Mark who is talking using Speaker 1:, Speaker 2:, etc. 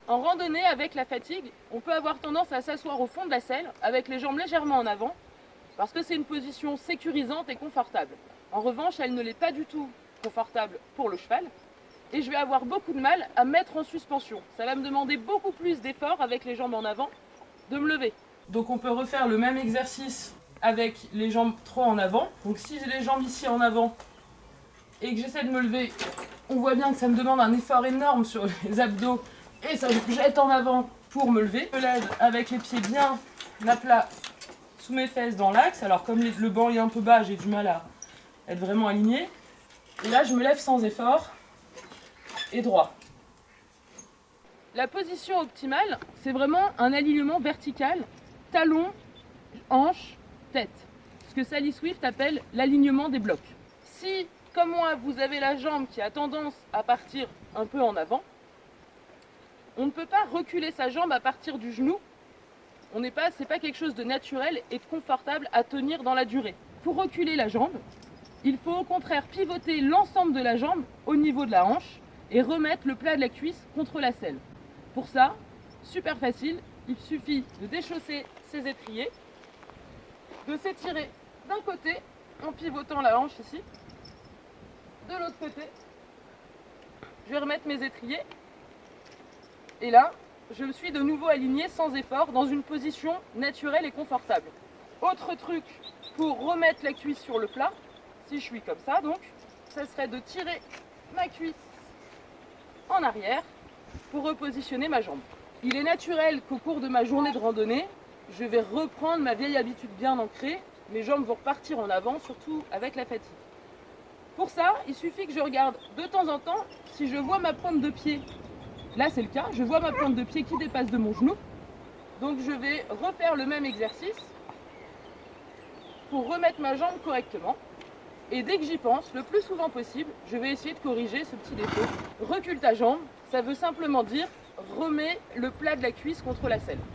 Speaker 1: En randonnée, avec la fatigue, on peut avoir tendance à s'asseoir au fond de la selle avec les jambes légèrement en avant parce que c'est une position sécurisante et confortable. En revanche, elle ne l'est pas du tout confortable pour le cheval et je vais avoir beaucoup de mal à me mettre en suspension. Ça va me demander beaucoup plus d'efforts avec les jambes en avant de me lever. Donc on peut refaire le même exercice avec les jambes trop en avant. Donc si j'ai les jambes ici en avant et que j'essaie de me lever, on voit bien que ça me demande un effort énorme sur les abdos et ça me jette en avant pour me lever. Je me lève avec les pieds bien à plat sous mes fesses dans l'axe. Alors comme le banc est un peu bas, j'ai du mal à être vraiment aligné. Et là, je me lève sans effort et droit. La position optimale, c'est vraiment un alignement vertical, talon, hanche, tête. Ce que Sally Swift appelle l'alignement des blocs. Si, comme moi, vous avez la jambe qui a tendance à partir un peu en avant, on ne peut pas reculer sa jambe à partir du genou. C'est pas quelque chose de naturel et de confortable à tenir dans la durée. Pour reculer la jambe, il faut au contraire pivoter l'ensemble de la jambe au niveau de la hanche et remettre le plat de la cuisse contre la selle. Pour ça, super facile, il suffit de déchausser ses étriers, de s'étirer d'un côté en pivotant la hanche ici, de l'autre côté, je vais remettre mes étriers et là, je me suis de nouveau alignée sans effort dans une position naturelle et confortable. Autre truc pour remettre la cuisse sur le plat, si je suis comme ça donc, ça serait de tirer ma cuisse en arrière pour repositionner ma jambe. Il est naturel qu'au cours de ma journée de randonnée, je vais reprendre ma vieille habitude bien ancrée, mes jambes vont repartir en avant, surtout avec la fatigue. Pour ça, il suffit que je regarde de temps en temps si je vois ma pointe de pied. Là, c'est le cas, je vois ma pointe de pied qui dépasse de mon genou. Donc je vais refaire le même exercice pour remettre ma jambe correctement. Et dès que j'y pense, le plus souvent possible, je vais essayer de corriger ce petit défaut. Recule ta jambe, ça veut simplement dire remets le plat de la cuisse contre la selle.